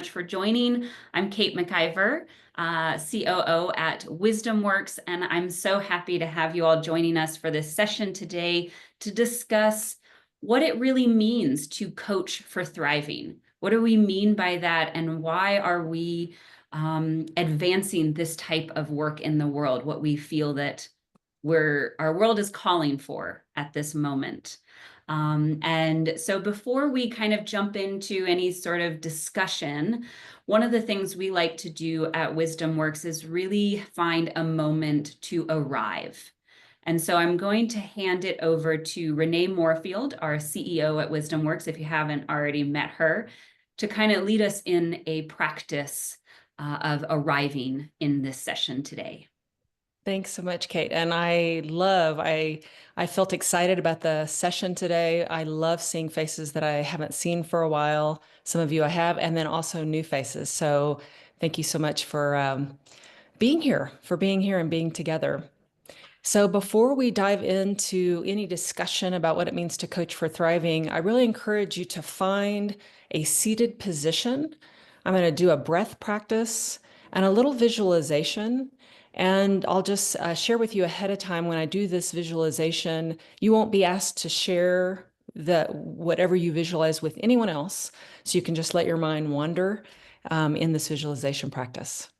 much for joining. I'm Kate McIver, COO at WisdomWorks, and I'm so happy to have you all joining us for this session today to discuss what it really means to coach for thriving. What do we mean by that, and why are we advancing this type of work in the world, what we feel that our world is calling for at this moment. And so before we kind of jump into any sort of discussion, one of the things we like to do at WisdomWorks is really find a moment to arrive. And so I'm going to hand it over to Renee Moorfield, our CEO at WisdomWorks, if you haven't already met her, to kind of lead us in a practice of arriving in this session today. Thanks so much, Kate. And I felt excited about the session today. I love seeing faces that I haven't seen for a while. Some of you I have, and then also new faces. So thank you so much for being here and being together. So before we dive into any discussion about what it means to coach for thriving, I really encourage you to find a seated position. I'm going to do a breath practice and a little visualization. And I'll just share with you ahead of time when I do this visualization, you won't be asked to share whatever you visualize with anyone else. So you can just let your mind wander in this visualization practice.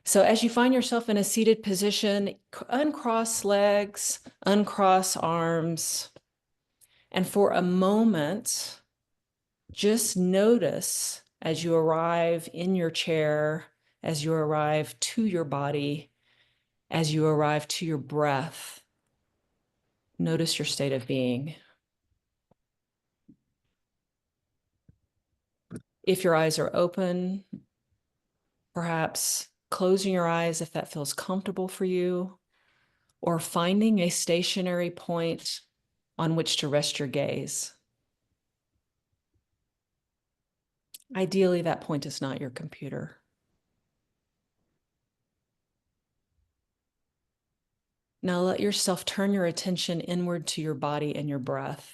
So as you find yourself in a seated position, uncross legs, uncross arms, and for a moment, just notice as you arrive in your chair, as you arrive to your body, as you arrive to your breath, notice your state of being. If your eyes are open, perhaps closing your eyes if that feels comfortable for you, or finding a stationary point on which to rest your gaze. Ideally, that point is not your computer. Now let yourself turn your attention inward to your body and your breath.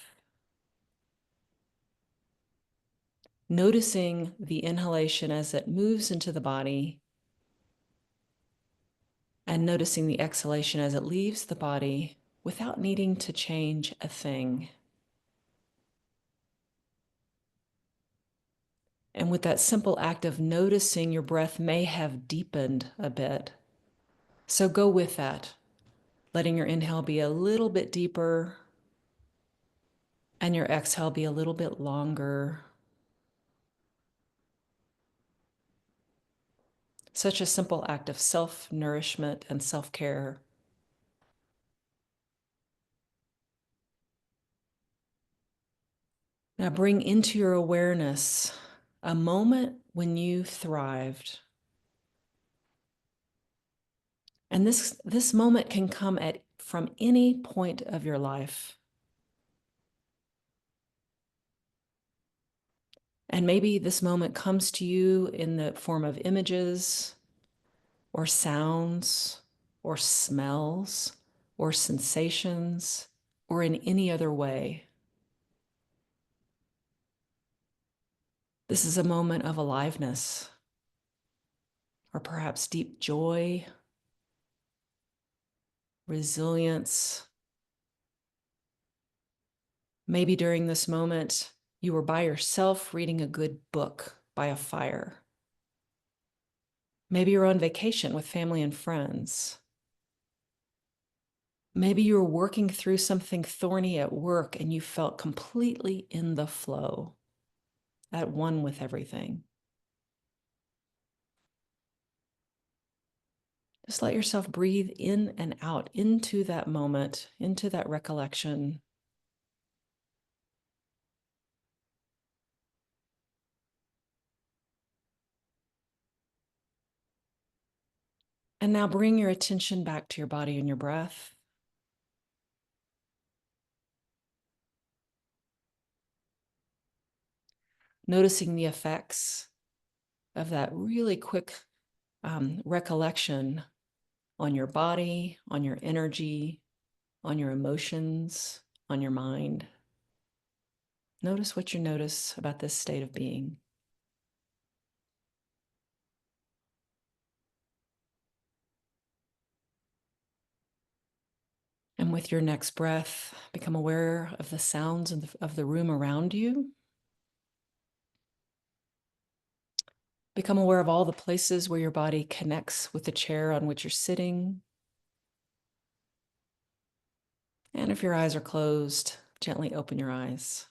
Noticing the inhalation as it moves into the body, and noticing the exhalation as it leaves the body without needing to change a thing. And with that simple act of noticing, your breath may have deepened a bit. So go with that, letting your inhale be a little bit deeper and your exhale be a little bit longer. Such a simple act of self-nourishment and self-care. Now bring into your awareness a moment when you thrived. And this moment can come from any point of your life. And maybe this moment comes to you in the form of images or sounds or smells or sensations or in any other way. This is a moment of aliveness or perhaps deep joy, resilience. Maybe during this moment, you were by yourself reading a good book by a fire. Maybe you're on vacation with family and friends. Maybe you were working through something thorny at work and you felt completely in the flow, at one with everything. Just let yourself breathe in and out into that moment, into that recollection. And now bring your attention back to your body and your breath. Noticing the effects of that really quick recollection on your body, on your energy, on your emotions, on your mind. Notice what you notice about this state of being. And with your next breath, become aware of the sounds of the room around you. Become aware of all the places where your body connects with the chair on which you're sitting. And if your eyes are closed, gently open your eyes.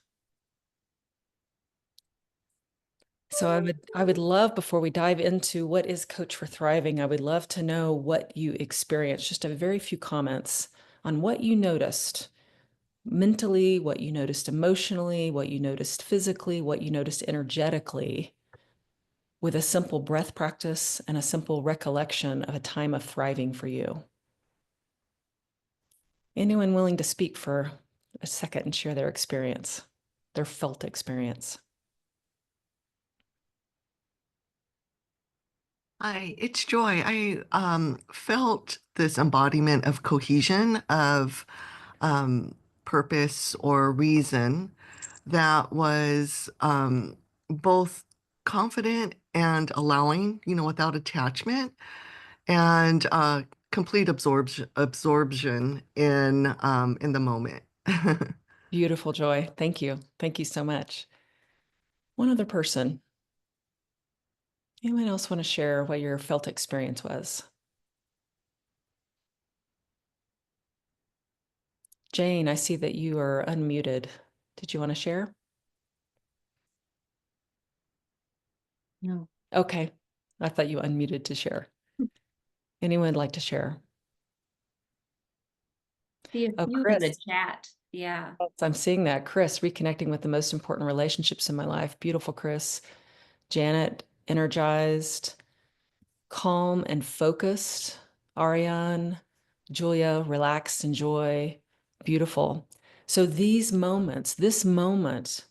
So I would love, before we dive into what is Coach for Thriving, I would love to know what you experienced, just a very few comments on what you noticed mentally, what you noticed emotionally, what you noticed physically, what you noticed energetically with a simple breath practice and a simple recollection of a time of thriving for you. Anyone willing to speak for a second and share their experience, their felt experience? Hi, it's Joy. I felt this embodiment of cohesion, of um, purpose or reason that was both confident and allowing, without attachment, and complete absorption in the moment. Beautiful, Joy. Thank you. Thank you so much. One other person. Anyone else want to share what your felt experience was? Jane, I see that you are unmuted. Did you want to share? No. Okay. I thought you unmuted to share. Anyone like to share? See a Oh, few in the Chris. chat. Yeah. I'm seeing that. Chris, reconnecting with the most important relationships in my life. Beautiful, Chris. Janet, energized, calm and focused. Ariane, Julia, relaxed and joy. Beautiful. So these moments, this moment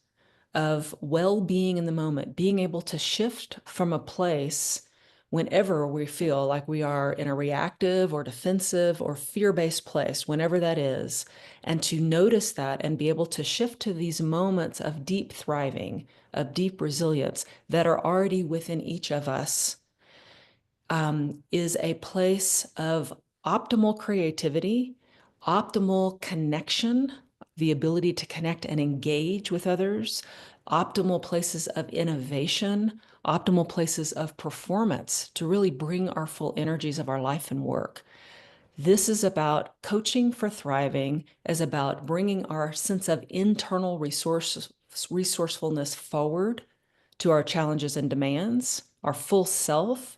of well-being in the moment, being able to shift from a place whenever we feel like we are in a reactive or defensive or fear-based place, whenever that is, and to notice that and be able to shift to these moments of deep thriving, of deep resilience that are already within each of us, is a place of optimal creativity, optimal connection, the ability to connect and engage with others, optimal places of innovation, optimal places of performance to really bring our full energies of our life and work. This is about coaching for thriving, is about bringing our sense of internal resourcefulness forward to our challenges and demands, our full self,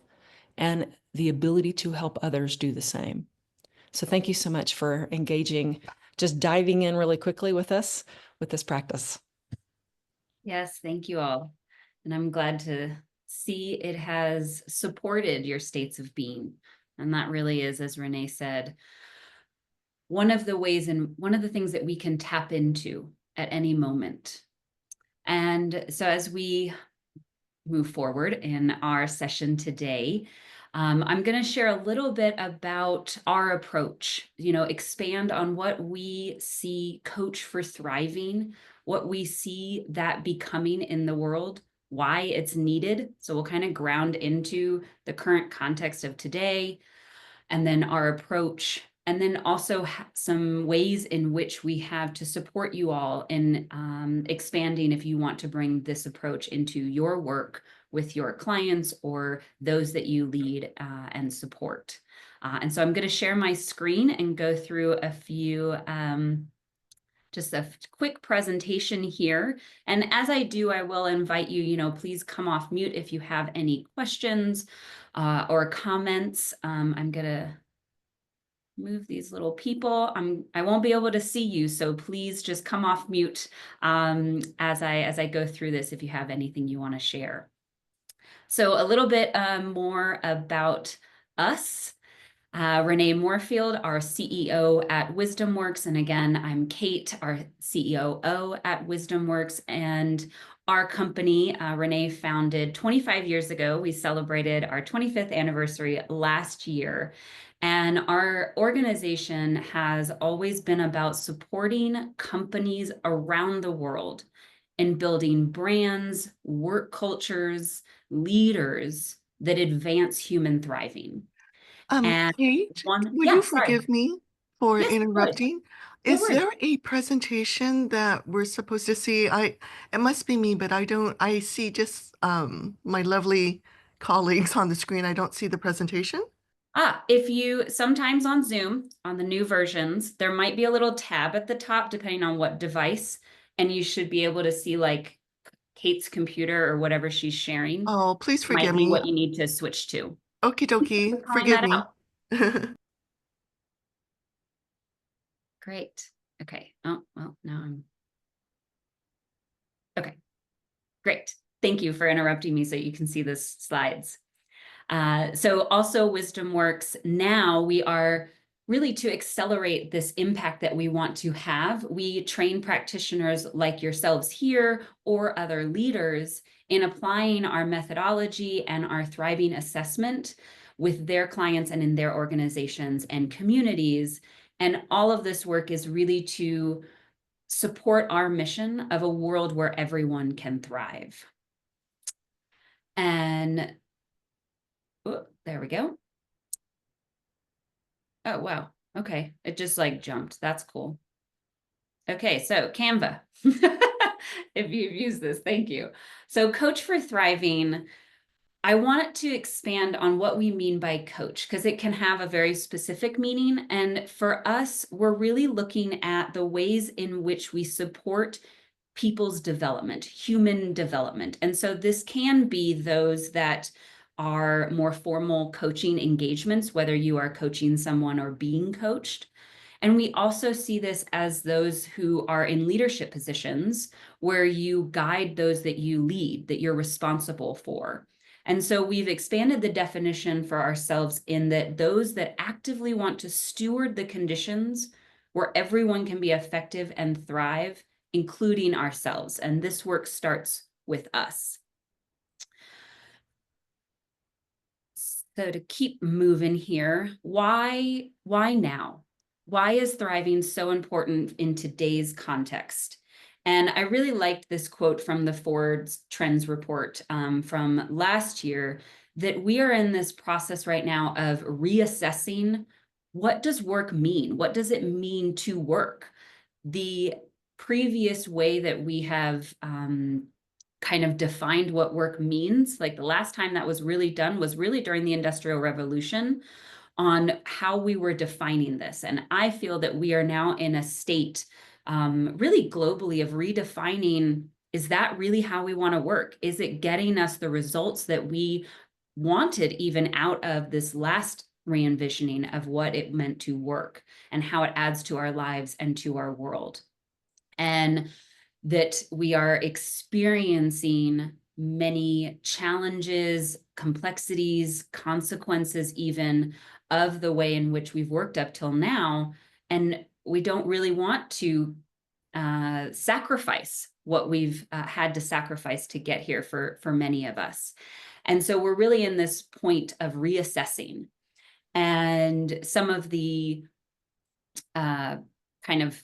and the ability to help others do the same. So thank you so much for engaging, just diving in really quickly with us with this practice. Yes, thank you all. And I'm glad to see it has supported your states of being. And that really is, as Renee said, one of the ways and one of the things that we can tap into at any moment. And so as we move forward in our session today, I'm going to share a little bit about our approach, expand on what we see Coach for Thriving, what we see that becoming in the world, why it's needed. So we'll kind of ground into the current context of today, and then our approach, and then also some ways in which we have to support you all in expanding if you want to bring this approach into your work with your clients or those that you lead and support. And so I'm going to share my screen and go through a few just a quick presentation here. And as I do, I will invite you, please come off mute if you have any questions or comments. I'm going to move these little people. I won't be able to see you, so please just come off mute as I go through this if you have anything you want to share. So a little bit more about us. Renee Moorfield, our CEO at WisdomWorks. And again, I'm Kate, our COO at WisdomWorks. And our company, Renee founded 25 years ago. We celebrated our 25th anniversary last year. And our organization has always been about supporting companies around the world in building brands, work cultures, leaders that advance human thriving. And Kate, one, will yeah, you sorry. forgive me? for Yes, of course. interrupting. No Is worries. there a presentation that we're supposed to see? It must be me, but I see just my lovely colleagues on the screen. I don't see the presentation. If you sometimes on Zoom, on the new versions, there might be a little tab at the top, depending on what device, and you should be able to see like Kate's computer or whatever she's sharing. Oh, please Might forgive be me. what you need to switch to. Okie Thank you dokie, for calling forgive that me. out. Great. Okay. Oh, well, now I'm okay. Great. Thank you for interrupting me so you can see the slides. So also Wisdom Works, now we are really to accelerate this impact that we want to have. We train practitioners like yourselves here or other leaders in applying our methodology and our thriving assessment with their clients and in their organizations and communities. And all of this work is really to support our mission of a world where everyone can thrive. And oh, there we go. Oh, wow. Okay. It just like jumped. That's cool. Okay. So Canva, if you've used this, thank you. So Coach for Thriving, I want to expand on what we mean by coach because it can have a very specific meaning. And for us, we're really looking at the ways in which we support people's development, human development. And so this can be those that are more formal coaching engagements, whether you are coaching someone or being coached. And we also see this as those who are in leadership positions where you guide those that you lead, that you're responsible for. And so we've expanded the definition for ourselves in that those that actively want to steward the conditions where everyone can be effective and thrive, including ourselves. And this work starts with us. So to keep moving here, why now? Why is thriving so important in today's context? And I really liked this quote from the Ford's Trends report from last year, that we are in this process right now of reassessing what does work mean? What does it mean to work? The previous way that we have kind of defined what work means, like the last time that was really done was really during the Industrial Revolution on how we were defining this. And I feel that we are now in a state really globally of redefining, is that really how we want to work? Is it getting us the results that we wanted even out of this last re-envisioning of what it meant to work and how it adds to our lives and to our world? And that we are experiencing many challenges, complexities, consequences even of the way in which we've worked up till now. And we don't really want to sacrifice what we've had to sacrifice to get here for many of us. And so we're really in this point of reassessing. And some of the kind of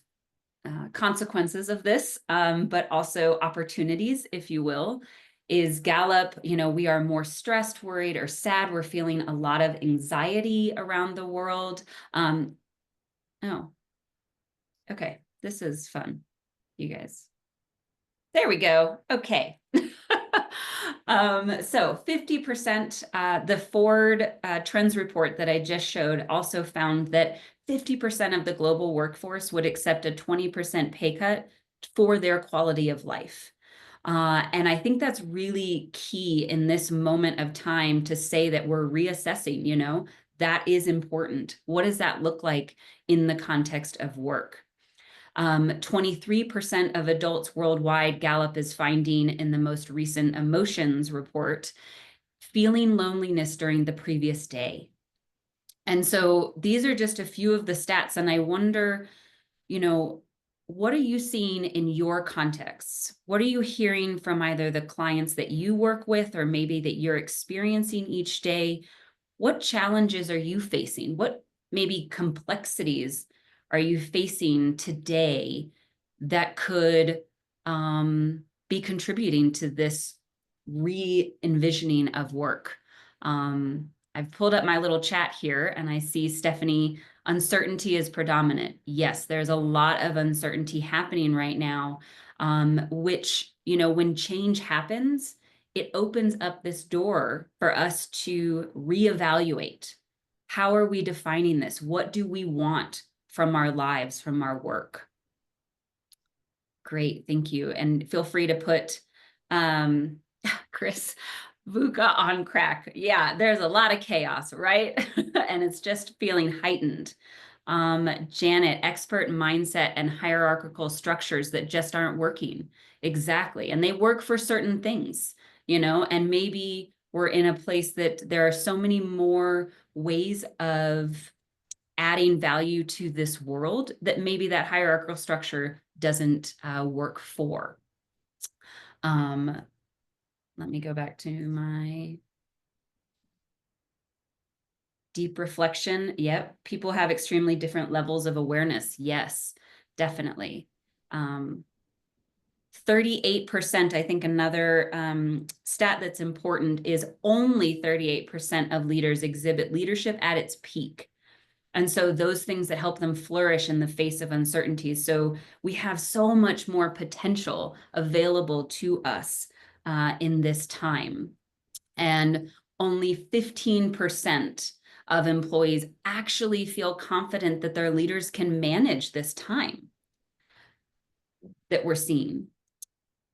consequences of this, but also opportunities, if you will, is Gallup, we are more stressed, worried, or sad. We're feeling a lot of anxiety around the world. Oh, okay. This is fun, you guys. There we go. Okay. So 50%, the Ford Trends report that I just showed also found that 50% of the global workforce would accept a 20% pay cut for their quality of life. And I think that's really key in this moment of time to say that we're reassessing, that is important. What does that look like in the context of work? 23% of adults worldwide, Gallup is finding in the most recent emotions report, feeling loneliness during the previous day. And so these are just a few of the stats. And I wonder, what are you seeing in your contexts? What are you hearing from either the clients that you work with or maybe that you're experiencing each day? What challenges are you facing? What maybe complexities are you facing today that could be contributing to this re-envisioning of work? I've pulled up my little chat here and I see Stephanie, uncertainty is predominant. Yes, there's a lot of uncertainty happening right now, which, you know, when change happens, it opens up this door for us to reevaluate. How are we defining this? What do we want from our lives, from our work? Great, thank you. And feel free to put, Chris, VUCA on crack. Yeah, there's a lot of chaos, right? And it's just feeling heightened. Janet, expert mindset and hierarchical structures that just aren't working. Exactly. And they work for certain things, you know, and maybe we're in a place that there are so many more ways of adding value to this world that maybe that hierarchical structure doesn't work for. Let me go back to my deep reflection. Yep, people have extremely different levels of awareness. Yes, definitely. 38%, I think another stat that's important is only 38% of leaders exhibit leadership at its peak. And so those things that help them flourish in the face of uncertainties. So we have so much more potential available to us in this time. And only 15% of employees actually feel confident that their leaders can manage this time that we're seeing.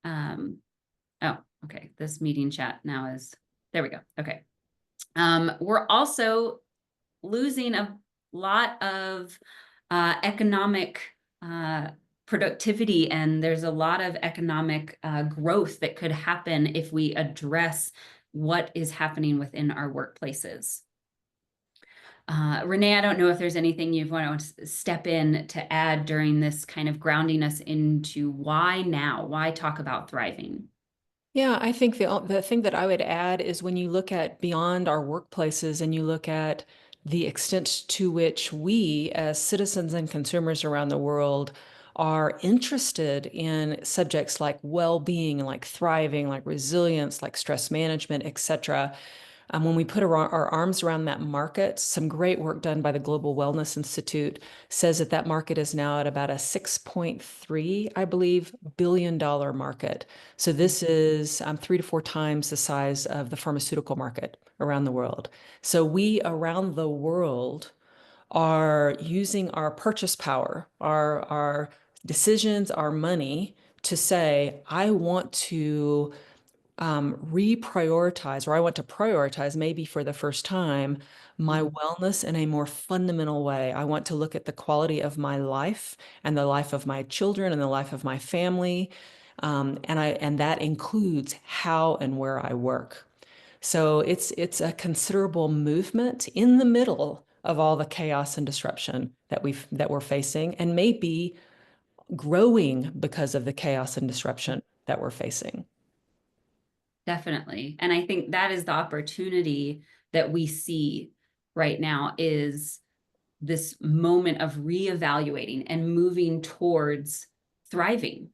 Oh, okay. This meeting chat now is, there we go. Okay. We're also losing a lot of economic productivity, and there's a lot of economic growth that could happen if we address what is happening within our workplaces. Renee, I don't know if there's anything you want to step in to add during this kind of grounding us into why now? Why talk about thriving? Yeah, I think the thing that I would add is when you look at beyond our workplaces and you look at the extent to which we as citizens and consumers around the world are interested in subjects like well-being, like thriving, like resilience, like stress management, etc. When we put our arms around that market, some great work done by the Global Wellness Institute says that that market is now at about a 6.3, I believe, billion-dollar market. So this is 3 to 4 times the size of the pharmaceutical market around the world. So we around the world are using our purchase power, our decisions, our money to say, I want to reprioritize, or I want to prioritize maybe for the first time, my wellness in a more fundamental way. I want to look at the quality of my life and the life of my children and the life of my family. And that includes how and where I work. So it's a considerable movement in the middle of all the chaos and disruption that we're facing, and maybe growing because of the chaos and disruption that we're facing. Definitely. And I think that is the opportunity that we see right now, is this moment of reevaluating and moving towards thriving.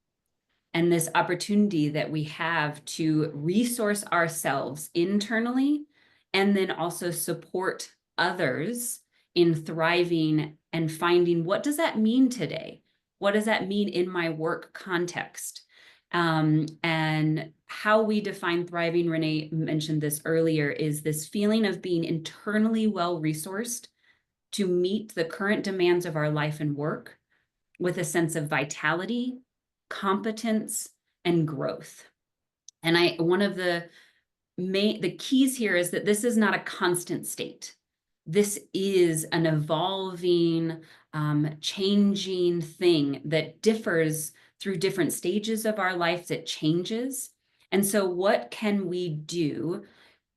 And this opportunity that we have to resource ourselves internally and then also support others in thriving and finding, what does that mean today? What does that mean in my work context? And how we define thriving, Renee mentioned this earlier, is this feeling of being internally well-resourced to meet the current demands of our life and work with a sense of vitality, competence, and growth. And one of the keys here is that this is not a constant state. This is an evolving, changing thing that differs through different stages of our life. It changes. And so what can we do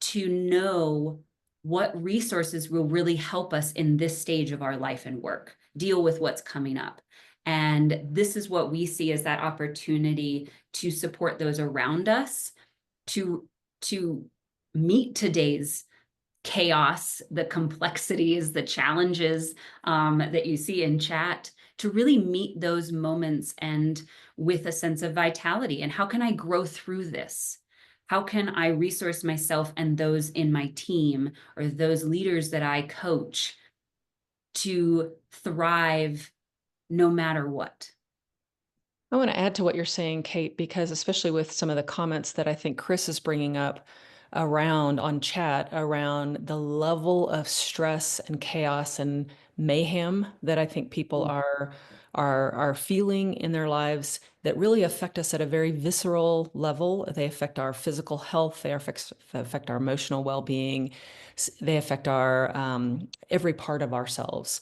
to know what resources will really help us in this stage of our life and work, deal with what's coming up? And this is what we see as that opportunity to support those around us, to meet today's chaos, the complexities, the challenges that you see in chat, to really meet those moments and with a sense of vitality. And how can I grow through this? How can I resource myself and those in my team or those leaders that I coach to thrive no matter what? I want to add to what you're saying, Kate, because especially with some of the comments that I think Chris is bringing up around on chat around the level of stress and chaos and mayhem that I think people are feeling in their lives that really affect us at a very visceral level. They affect our physical health. They affect our emotional well-being. They affect our every part of ourselves.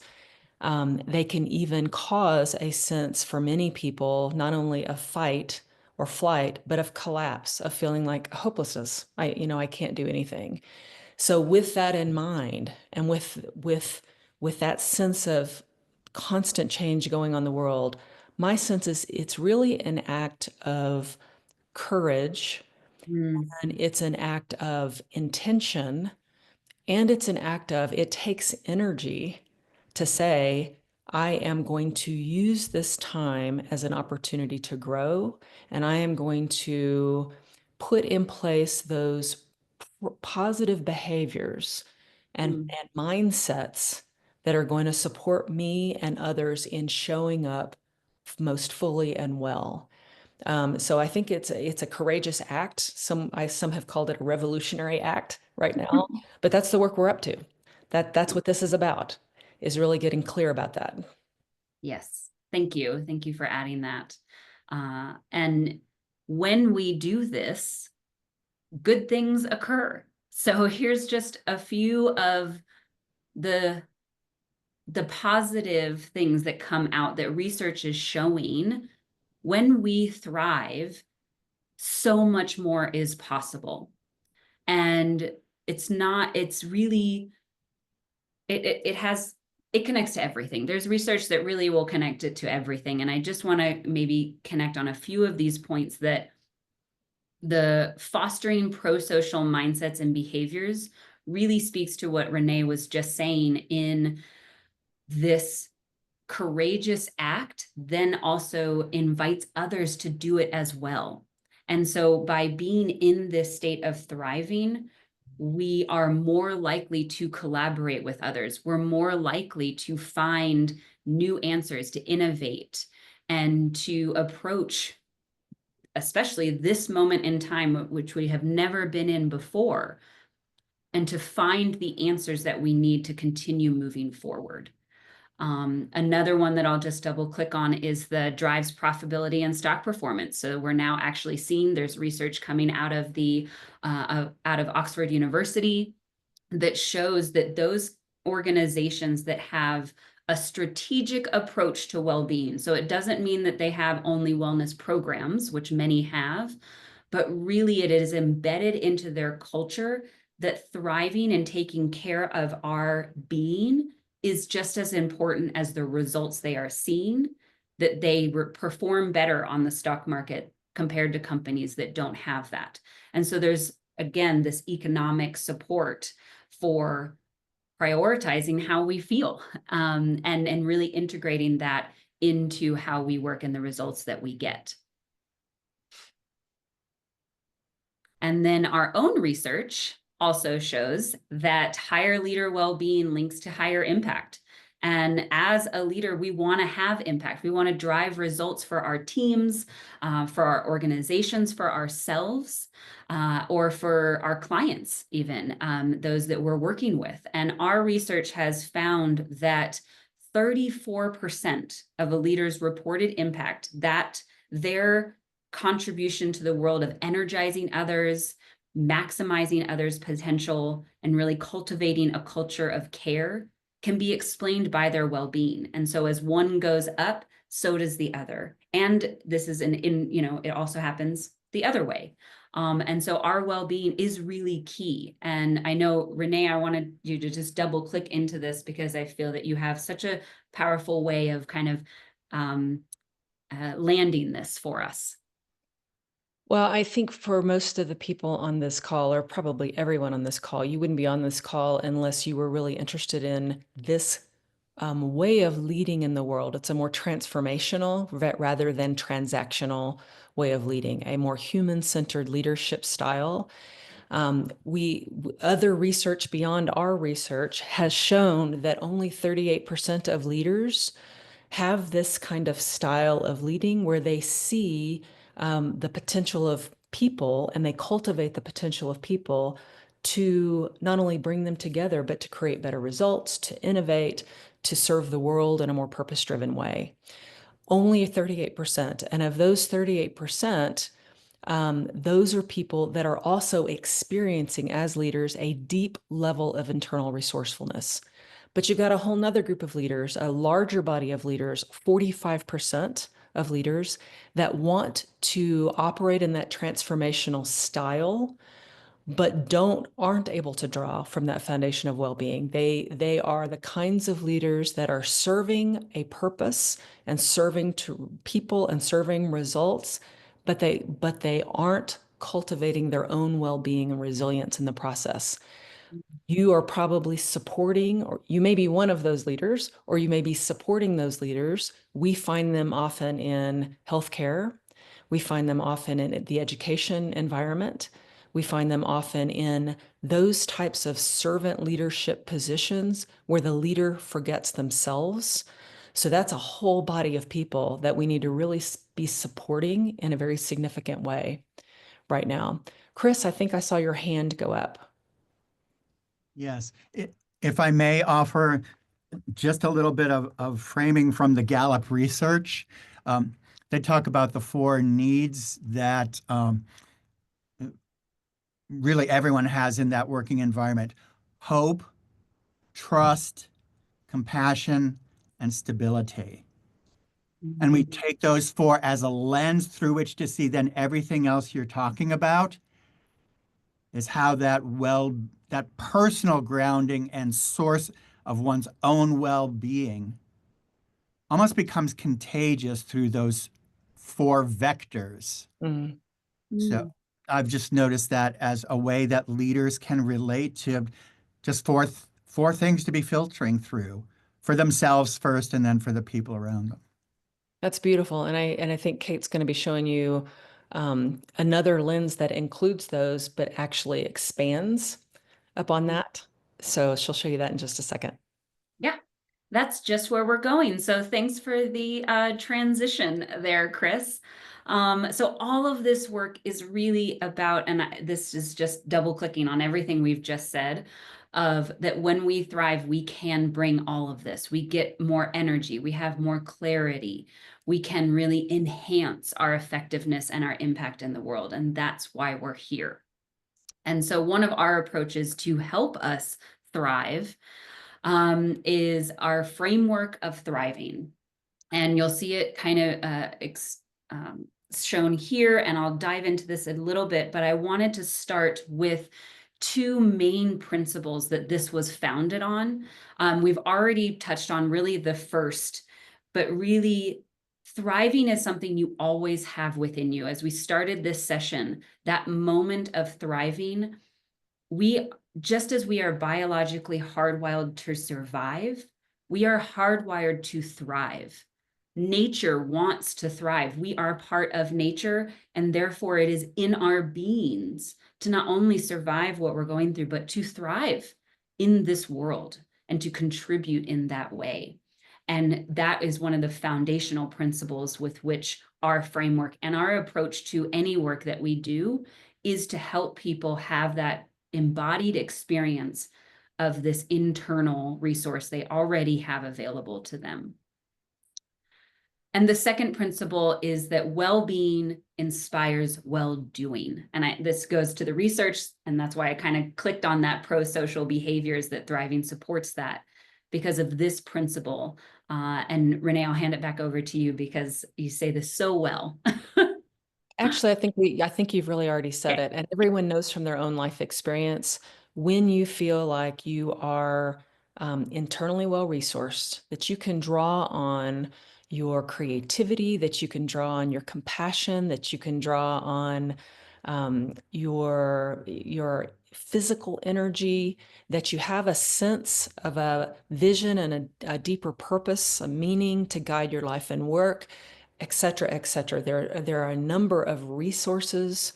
They can even cause a sense for many people, not only of fight or flight, but of collapse, of feeling like hopelessness. I can't do anything. So with that in mind, and with that sense of constant change going on in the world, my sense is it's really an act of courage, Mm, and it's an act of intention, and it's an act of, it takes energy to say, I am going to use this time as an opportunity to grow, and I am going to put in place those positive behaviors mm, and mindsets that are going to support me and others in showing up most fully and well. So I think it's a courageous act. Some have called it a revolutionary act right now, but that's the work we're up to. That's what this is about, is really getting clear about that. Yes. Thank you. Thank you for adding that. And when we do this, good things occur. So here's just a few of the positive things that come out that research is showing. When we thrive, so much more is possible. And it's really, it connects to everything. There's research that really will connect it to everything. And I just want to maybe connect on a few of these points, that the fostering pro-social mindsets and behaviors really speaks to what Renee was just saying. In this courageous act then also invites others to do it as well. And so by being in this state of thriving, we are more likely to collaborate with others. We're more likely to find new answers, to innovate, and to approach, especially this moment in time, which we have never been in before, and to find the answers that we need to continue moving forward. Another one that I'll just double click on is the drives profitability and stock performance. So we're now actually seeing there's research coming out of out of Oxford University that shows that those organizations that have a strategic approach to well-being. So it doesn't mean that they have only wellness programs, which many have, but really it is embedded into their culture that thriving and taking care of our being is just as important as the results they are seeing, that they perform better on the stock market compared to companies that don't have that. And so there's, again, this economic support for prioritizing how we feel, and really integrating that into how we work and the results that we get. And then our own research also shows that higher leader well-being links to higher impact. And as a leader, we want to have impact. We want to drive results for our teams, for our organizations, for ourselves, or for our clients, even those that we're working with. And our research has found that 34% of a leader's reported impact, that their contribution to the world of energizing others, maximizing others' potential, and really cultivating a culture of care, can be explained by their well-being. And so as one goes up, so does the other. And this is it also happens the other way. And so our well-being is really key. And I know, Renee, I wanted you to just double click into this because I feel that you have such a powerful way of kind of landing this for us. Well, I think for most of the people on this call, or probably everyone on this call, you wouldn't be on this call unless you were really interested in this way of leading in the world. It's a more transformational rather than transactional way of leading, a more human-centered leadership style. Other research beyond our research has shown that only 38% of leaders have this kind of style of leading where they see the potential of people and they cultivate the potential of people to not only bring them together, but to create better results, to innovate, to serve the world in a more purpose-driven way. Only 38%. And of those 38%, those are people that are also experiencing as leaders a deep level of internal resourcefulness. But you've got a whole nother group of leaders, a larger body of leaders, 45% of leaders that want to operate in that transformational style, but aren't able to draw from that foundation of well-being. They are the kinds of leaders that are serving a purpose and serving to people and serving results, but they aren't cultivating their own well-being and resilience in the process. You are probably supporting, or you may be one of those leaders, or you may be supporting those leaders. We find them often in healthcare. We find them often in the education environment. We find them often in those types of servant leadership positions where the leader forgets themselves. So that's a whole body of people that we need to really be supporting in a very significant way right now. Chris, I think I saw your hand go up. Yes. If I may offer just a little bit of framing from the Gallup research, they talk about the four needs that really everyone has in that working environment: hope, trust, compassion, and stability. And we take those four as a lens through which to see then everything else you're talking about is how that personal grounding and source of one's own well-being almost becomes contagious through those four vectors. Mm. So I've just noticed that as a way that leaders can relate to just four things to be filtering through for themselves first and then for the people around them. That's beautiful. And I think Kate's going to be showing you another lens that includes those, but actually expands upon that. So she'll show you that in just a second. Yeah, that's just where we're going. So thanks for the transition there, Chris. So all of this work is really about, and this is just double clicking on everything we've just said, of that when we thrive, we can bring all of this. We get more energy, we have more clarity, we can really enhance our effectiveness and our impact in the world. And that's why we're here. And so one of our approaches to help us thrive is our framework of thriving. And you'll see it kind of shown here, and I'll dive into this a little bit, but I wanted to start with two main principles that this was founded on. We've already touched on really the first, but really thriving is something you always have within you. As we started this session, that moment of thriving, just as we are biologically hardwired to survive, we are hardwired to thrive. Nature wants to thrive. We are part of nature, and therefore it is in our beings to not only survive what we're going through, but to thrive in this world and to contribute in that way. And that is one of the foundational principles with which our framework and our approach to any work that we do is to help people have that embodied experience of this internal resource they already have available to them. And the second principle is that well-being inspires well-doing. And this goes to the research, and that's why I kind of clicked on that pro-social behaviors, that thriving supports that because of this principle. And Renee, I'll hand it back over to you because you say this so well. Actually, I think you've really already said it, and everyone knows from their own life experience, when you feel like you are internally well-resourced, that you can draw on your creativity, that you can draw on your compassion, that you can draw on your physical energy, that you have a sense of a vision and a deeper purpose, a meaning to guide your life and work, et cetera, et cetera. There are a number of resources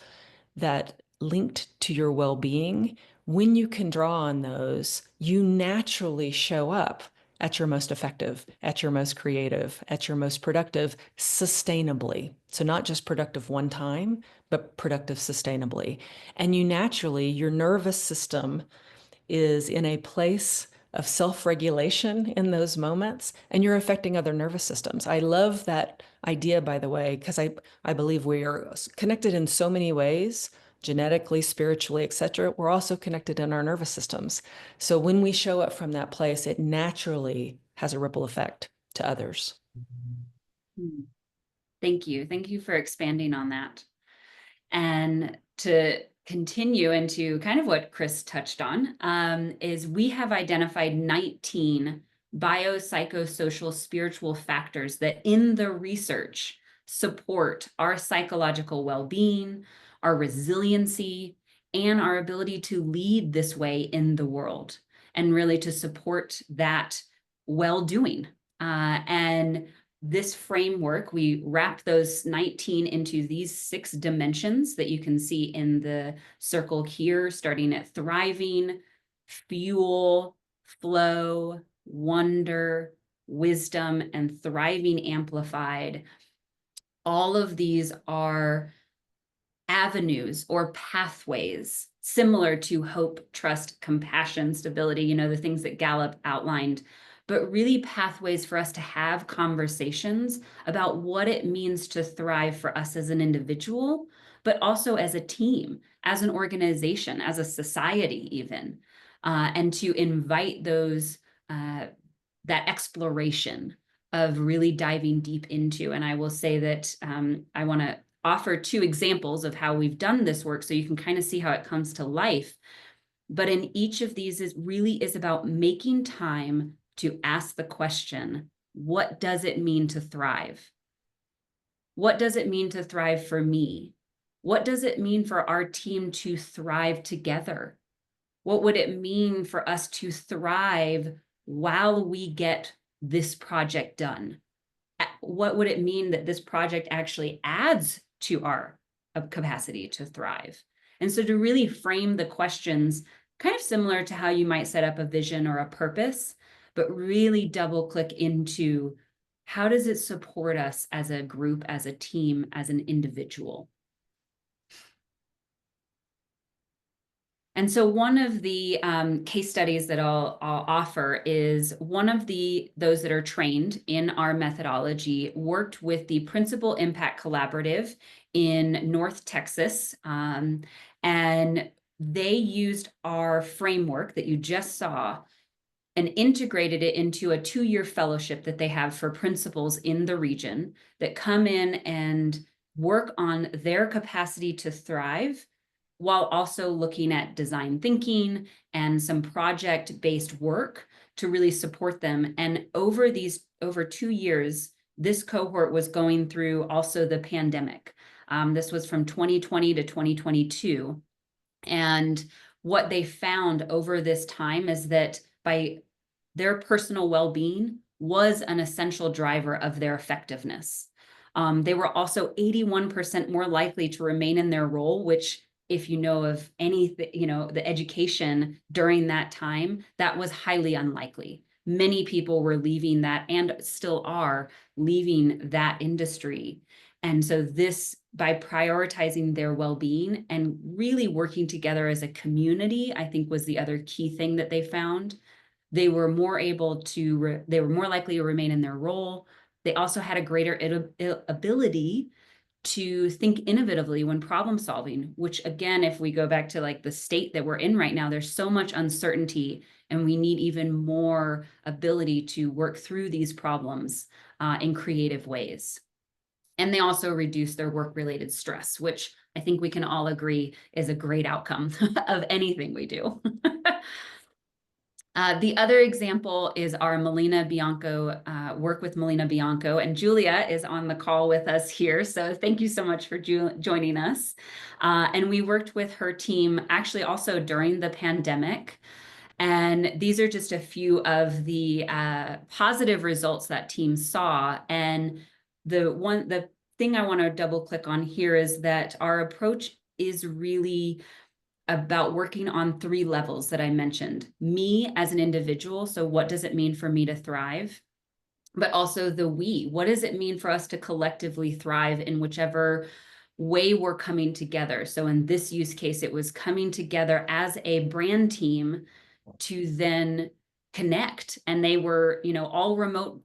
that linked to your well-being. When you can draw on those, you naturally show up at your most effective, at your most creative, at your most productive, sustainably. So not just productive one time, but productive sustainably. And you naturally, your nervous system is in a place of self-regulation in those moments, and you're affecting other nervous systems. I love that idea, by the way, because I believe we are connected in so many ways, genetically, spiritually, et cetera. We're also connected in our nervous systems. So when we show up from that place, it naturally has a ripple effect to others. Thank you. Thank you for expanding on that. And to continue into kind of what Chris touched on, is we have identified 19 biopsychosocial spiritual factors that in the research support our psychological well-being, our resiliency, and our ability to lead this way in the world, and really to support that well-doing. And this framework, we wrap those 19 into these 6 dimensions that you can see in the circle here, starting at thriving, fuel, flow, wonder, wisdom, and thriving amplified. All of these are avenues or pathways similar to hope, trust, compassion, stability, the things that Gallup outlined, but really pathways for us to have conversations about what it means to thrive for us as an individual, but also as a team, as an organization, as a society even, and to invite those, that exploration of really diving deep into. And I will say that I want to offer 2 examples of how we've done this work so you can kind of see how it comes to life. But in each of these is about making time to ask the question, what does it mean to thrive? What does it mean to thrive for me? What does it mean for our team to thrive together? What would it mean for us to thrive while we get this project done? What would it mean that this project actually adds to our capacity to thrive? And so to really frame the questions kind of similar to how you might set up a vision or a purpose, but really double click into how does it support us as a group, as a team, as an individual? And so one of the case studies that I'll offer is one of those that are trained in our methodology worked with the Principal Impact Collaborative in North Texas. And they used our framework that you just saw and integrated it into a 2-year fellowship that they have for principals in the region that come in and work on their capacity to thrive, while also looking at design thinking and some project-based work to really support them. And over 2 years, this cohort was going through also the pandemic. This was from 2020 to 2022. And what they found over this time is that by their personal well-being was an essential driver of their effectiveness. They were also 81% more likely to remain in their role, which if you know of anything, the education during that time, that was highly unlikely. Many people were leaving that and still are leaving that industry. And so this, by prioritizing their well-being and really working together as a community, I think was the other key thing that they found. They were more they were more likely to remain in their role. They also had a greater ability to think innovatively when problem solving, which again, if we go back to like the state that we're in right now, there's so much uncertainty and we need even more ability to work through these problems in creative ways. And they also reduce their work-related stress, which I think we can all agree is a great outcome of anything we do. The other example is our Melina Bianco, work with Melina Bianco, and Julia is on the call with us here. So thank you so much for joining us. And we worked with her team actually also during the pandemic. And these are just a few of the positive results that team saw. And the thing I want to double click on here is that our approach is really about working on 3 levels that I mentioned. Me as an individual, so what does it mean for me to thrive? But also the we, what does it mean for us to collectively thrive in whichever way we're coming together? So in this use case, it was coming together as a brand team to then connect. And they were, all remote,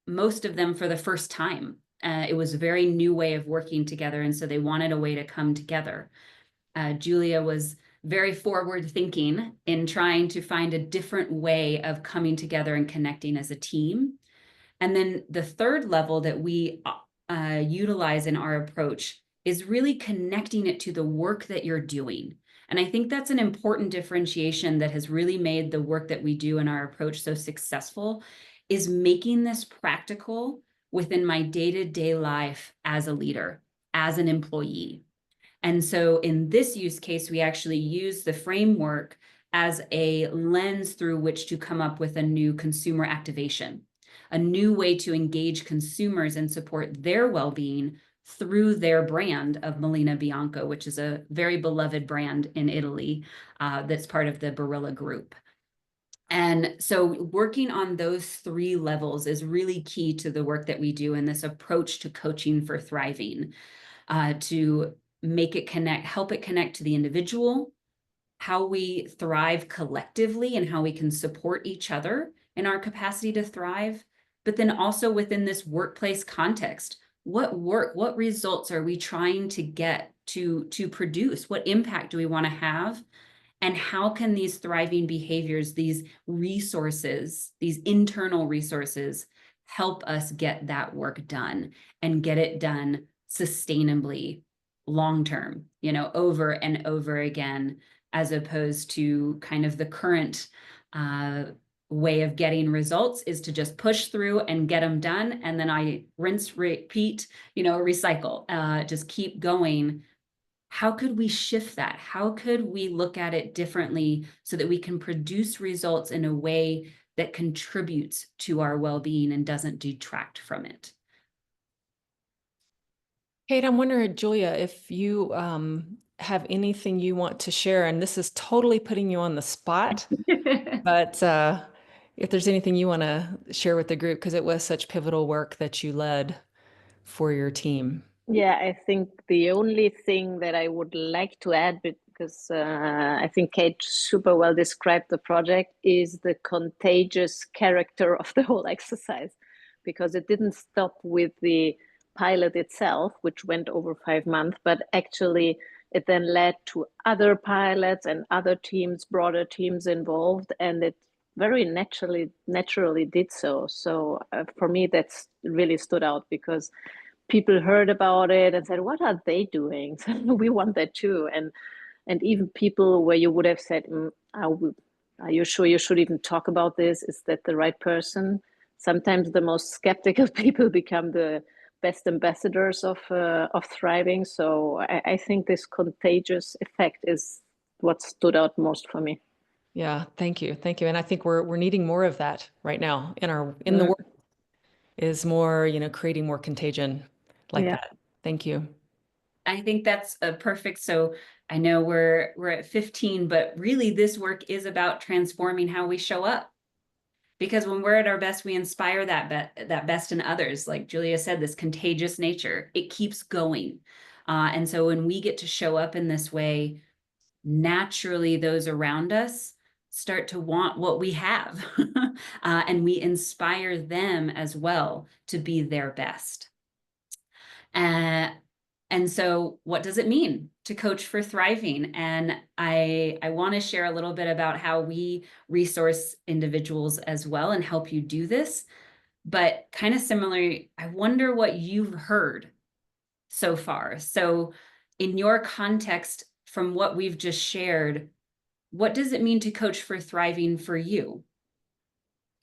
most of them for the first time. It was a very new way of working together. And so they wanted a way to come together. Julia was very forward thinking in trying to find a different way of coming together and connecting as a team. And then the third level that we utilize in our approach is really connecting it to the work that you're doing. And I think that's an important differentiation that has really made the work that we do in our approach so successful, is making this practical within my day-to-day life as a leader, as an employee. And so in this use case, we actually use the framework as a lens through which to come up with a new consumer activation, a new way to engage consumers and support their well-being through their brand of Melina Bianco, which is a very beloved brand in Italy that's part of the Barilla Group. And so working on those 3 levels is really key to the work that we do in this approach to coaching for thriving, to make it connect, help it connect to the individual, how we thrive collectively and how we can support each other in our capacity to thrive, but then also within this workplace context, what results are we trying to get to produce? What impact do we want to have? And how can these thriving behaviors, these resources, these internal resources, help us get that work done and get it done sustainably, long-term, over and over again, as opposed to kind of the current way of getting results is to just push through and get them done. And then I rinse, repeat, recycle, just keep going. How could we shift that? How could we look at it differently so that we can produce results in a way that contributes to our well-being and doesn't detract from it? Kate, I'm wondering, Julia, if you have anything you want to share, and this is totally putting you on the spot, but if there's anything you want to share with the group, because it was such pivotal work that you led for your team. Yeah, I think the only thing that I would like to add, because I think Kate super well described the project, is the contagious character of the whole exercise, because it didn't stop with the pilot itself, which went over 5 months, but actually it then led to other pilots and other teams, broader teams involved, and it very naturally did so. So for me, that's really stood out, because people heard about it and said, what are they doing? So we want that too. And even people where you would have said, are you sure you should even talk about this? Is that the right person? Sometimes the most skeptical people become the best ambassadors of thriving. So I think this contagious effect is what stood out most for me. Yeah, thank you. And I think we're needing more of that right now in the work, is more, creating more contagion like that. Thank you. I think that's a perfect. So I know we're at 15, but really this work is about transforming how we show up. Because when we're at our best, we inspire that best in others. Like Julia said, this contagious nature, it keeps going. And so when we get to show up in this way, naturally those around us start to want what we have. And we inspire them as well to be their best. And so what does it mean to coach for thriving? And I want to share a little bit about how we resource individuals as well and help you do this. But kind of similarly, I wonder what you've heard so far. So in your context, from what we've just shared, what does it mean to coach for thriving for you?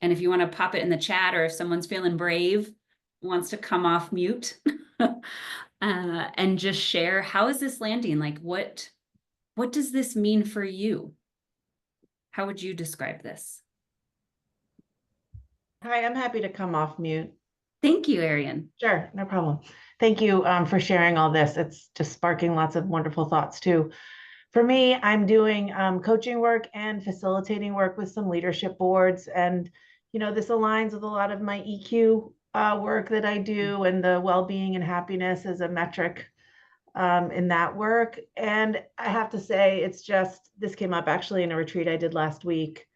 And if you want to pop it in the chat, or if someone's feeling brave, wants to come off mute and just share, how is this landing? Like, what does this mean for you? How would you describe this? Hi, I'm happy to come off mute. Thank you, Arian. Sure, no problem. Thank you for sharing all this. It's just sparking lots of wonderful thoughts too. For me, I'm doing coaching work and facilitating work with some leadership boards. And, this aligns with a lot of my EQ work that I do, and the well-being and happiness as a metric in that work. And I have to say, this came up actually in a retreat I did last week.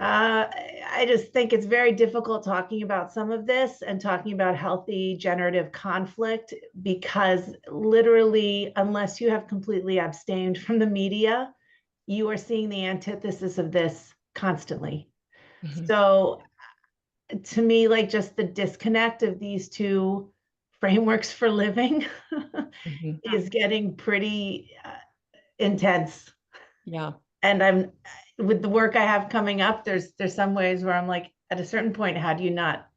I just think it's very difficult talking about some of this and talking about healthy generative conflict, because literally, unless you have completely abstained from the media, you are seeing the antithesis of this constantly. So to me, like, just the disconnect of these two frameworks for living is getting pretty intense. Yeah. And with the work I have coming up, there's some ways where I'm like, at a certain point, how do you not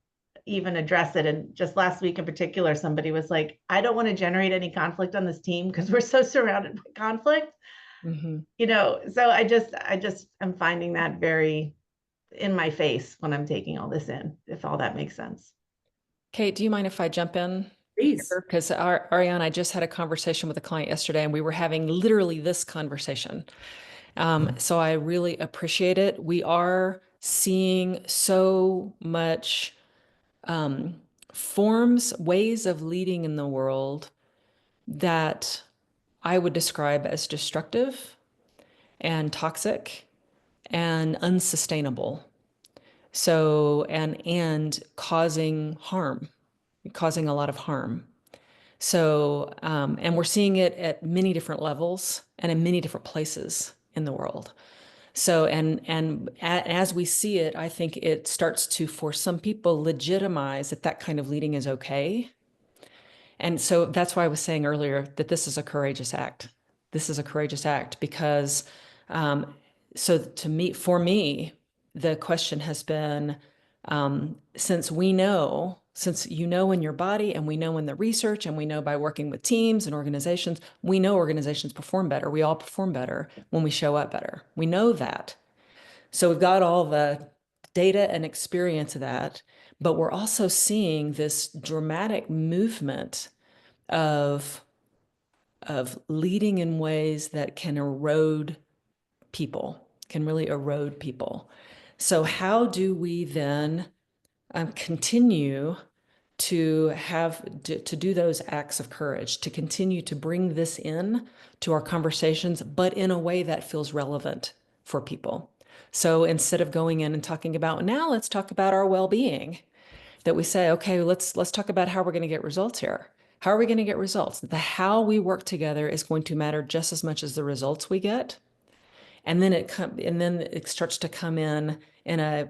even address it? And just last week in particular, somebody was like, I don't want to generate any conflict on this team because we're so surrounded by conflict. So I just am finding that very in my face when I'm taking all this in, if all that makes sense. Kate, do you mind if I jump in? Please. Because Ariane, I just had a conversation with a client yesterday, and we were having literally this conversation. So I really appreciate it. We are seeing so much forms, ways of leading in the world that I would describe as destructive and toxic and unsustainable. So, and causing harm, causing a lot of harm. So, and we're seeing it at many different levels and in many different places in the world. So, and as we see it, I think it starts to, for some people, legitimize that kind of leading is okay. And so that's why I was saying earlier that this is a courageous act. This is a courageous act because, so for me, the question has been, since you know in your body, and we know in the research, and we know by working with teams and organizations, we know organizations perform better. We all perform better when we show up better. We know that. So we've got all the data and experience of that, but we're also seeing this dramatic movement of leading in ways that can erode people, can really erode people. So how do we then continue to do those acts of courage, to continue to bring this in to our conversations, but in a way that feels relevant for people? So instead of going in and talking about, now let's talk about our well-being, that we say, okay, let's talk about how we're going to get results here. How are we going to get results? The how we work together is going to matter just as much as the results we get. And then it starts to come in a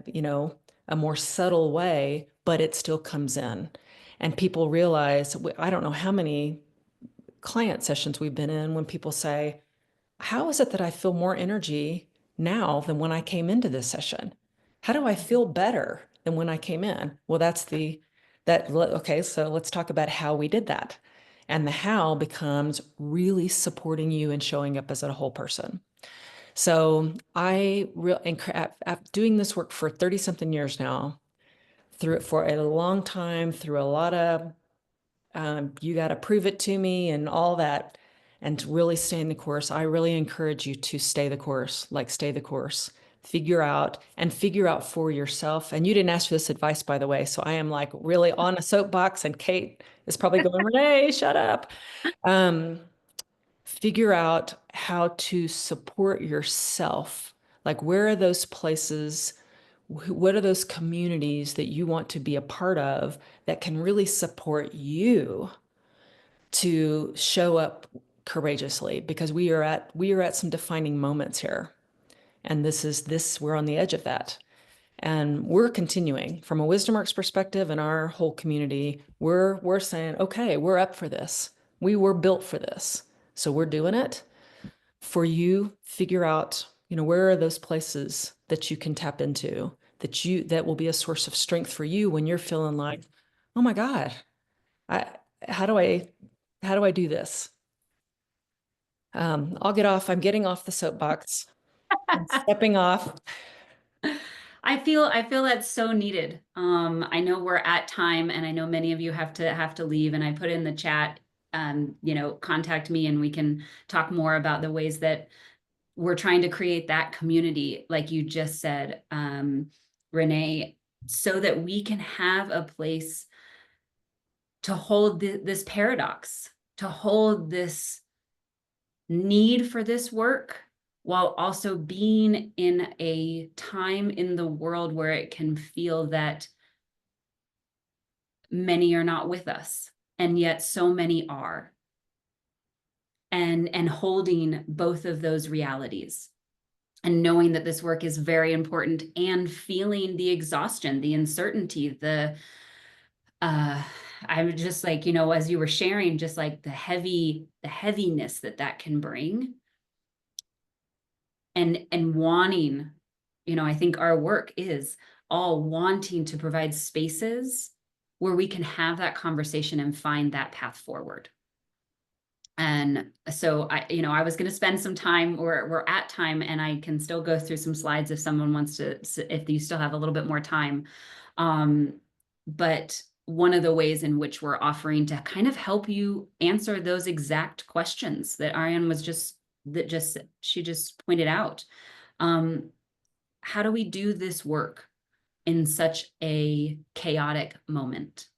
more subtle way, but it still comes in. And people realize, I don't know how many client sessions we've been in when people say, how is it that I feel more energy now than when I came into this session? How do I feel better than when I came in? Well, okay, so let's talk about how we did that. And the how becomes really supporting you and showing up as a whole person. So after doing this work for 30 something years now, through it for a long time, through a lot of, you got to prove it to me and all that, and to really stay in the course, I really encourage you to stay the course, figure out for yourself. And you didn't ask for this advice, by the way. So I am like really on a soapbox, and Kate is probably going, Renee, shut up. Figure out how to support yourself. Like, where are those places? What are those communities that you want to be a part of that can really support you to show up courageously? Because we are at some defining moments here. And we're on the edge of that. And we're continuing from a WisdomWorks perspective, and our whole community, we're saying, okay, we're up for this. We were built for this. So we're doing it. For you, figure out, where are those places that you can tap into that will be a source of strength for you when you're feeling like, oh my God, how do I do this? I'll get off. I'm getting off the soapbox. I'm stepping off. I feel that's so needed. I know we're at time, and I know many of you have to leave, and I put in the chat, contact me and we can talk more about the ways that we're trying to create that community, like you just said, Renee, so that we can have a place to hold this paradox, to hold this need for this work, while also being in a time in the world where it can feel that many are not with us, and yet so many are. And holding both of those realities, and knowing that this work is very important, and feeling the exhaustion, the uncertainty, I'm just like, as you were sharing, just like the heaviness that can bring, and wanting, I think our work is all wanting to provide spaces where we can have that conversation and find that path forward. And so I was going to spend some time, or we're at time, and I can still go through some slides if someone wants to, if you still have a little bit more time. But one of the ways in which we're offering to kind of help you answer those exact questions that Ariane she just pointed out. How do we do this work in such a chaotic moment?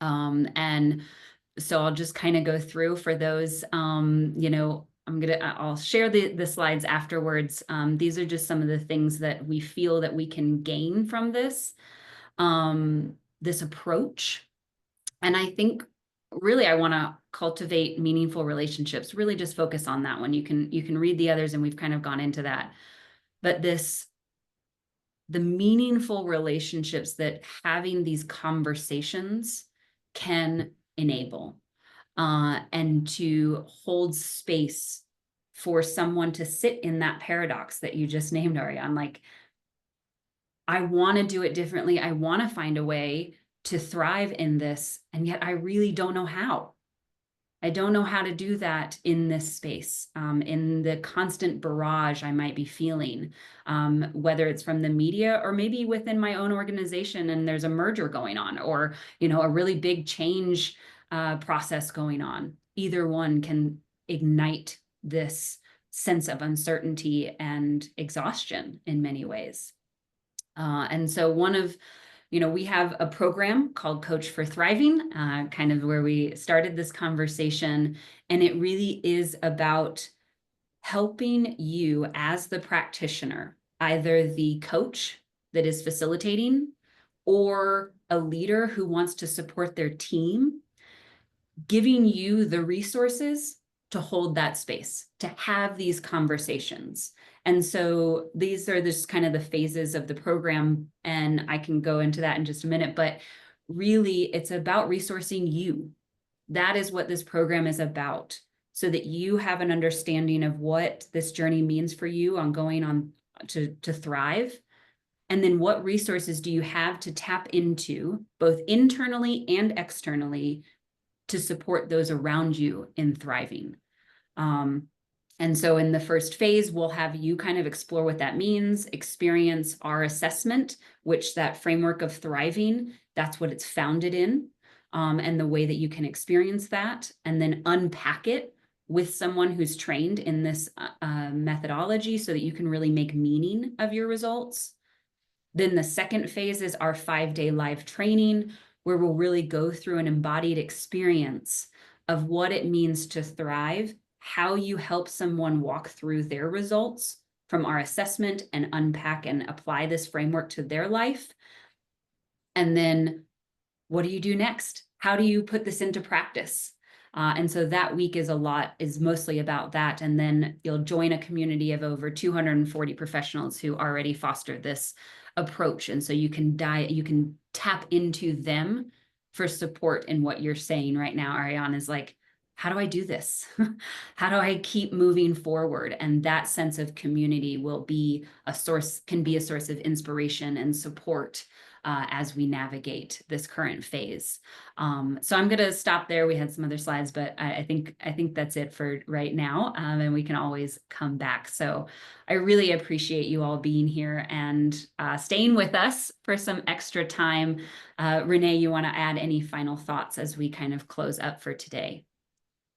And so I'll just kind of go through for those, I'll share the slides afterwards. These are just some of the things that we feel that we can gain from this approach. And I think really I want to cultivate meaningful relationships, really just focus on that one. You can read the others, and we've kind of gone into that. But the meaningful relationships that having these conversations can enable, and to hold space for someone to sit in that paradox that you just named, Ariane. Like, I want to do it differently. I want to find a way to thrive in this, and yet I really don't know how. I don't know how to do that in this space, in the constant barrage I might be feeling, whether it's from the media or maybe within my own organization and there's a merger going on, or, a really big change process going on. Either one can ignite this sense of uncertainty and exhaustion in many ways. And so we have a program called Coach for Thriving, kind of where we started this conversation. And it really is about helping you as the practitioner, either the coach that is facilitating or a leader who wants to support their team, giving you the resources to hold that space, to have these conversations. And so these are just kind of the phases of the program, and I can go into that in just a minute, but really it's about resourcing you. That is what this program is about, so that you have an understanding of what this journey means for you on going on to thrive. And then what resources do you have to tap into, both internally and externally, to support those around you in thriving. And so in the first phase, we'll have you kind of explore what that means, experience our assessment, which that framework of thriving, that's what it's founded in, and the way that you can experience that, and then unpack it with someone who's trained in this methodology so that you can really make meaning of your results. Then the second phase is our 5-day live training, where we'll really go through an embodied experience of what it means to thrive, how you help someone walk through their results from our assessment and unpack and apply this framework to their life. And then what do you do next? How do you put this into practice? And so that week is mostly about that. And then you'll join a community of over 240 professionals who already foster this approach. And so you can tap into them for support in what you're saying right now, Ariane, is like, how do I do this? How do I keep moving forward? And that sense of community will be a source, can be a source of inspiration and support as we navigate this current phase. So I'm going to stop there. We had some other slides, but I think that's it for right now, and we can always come back. So I really appreciate you all being here and staying with us for some extra time. Renee, you want to add any final thoughts as we kind of close up for today?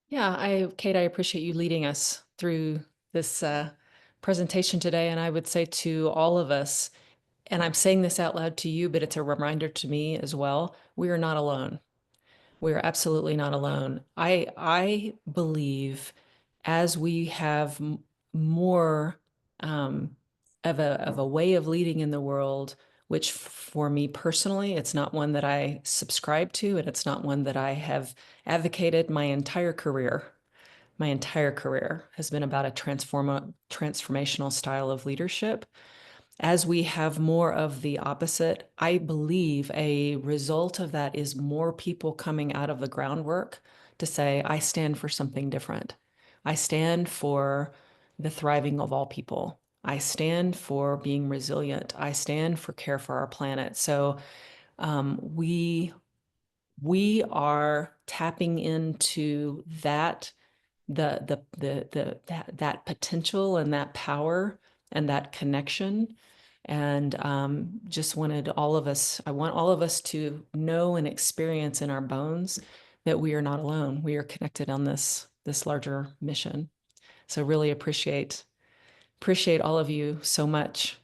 Yeah, Kate, I appreciate you leading us through this presentation today. And I would say to all of us, and I'm saying this out loud to you, but it's a reminder to me as well, we are not alone. We are absolutely not alone. I believe as we have more of a way of leading in the world, which for me personally, it's not one that I subscribe to, and it's not one that I have advocated my entire career. My entire career has been about a transformational style of leadership. As we have more of the opposite, I believe a result of that is more people coming out of the groundwork to say, I stand for something different. I stand for the thriving of all people. I stand for being resilient. I stand for care for our planet. So we are tapping into that that potential and that power and that connection. And just wanted all of us, I want all of us to know and experience in our bones that we are not alone. We are connected on this larger mission. So really appreciate all of you so much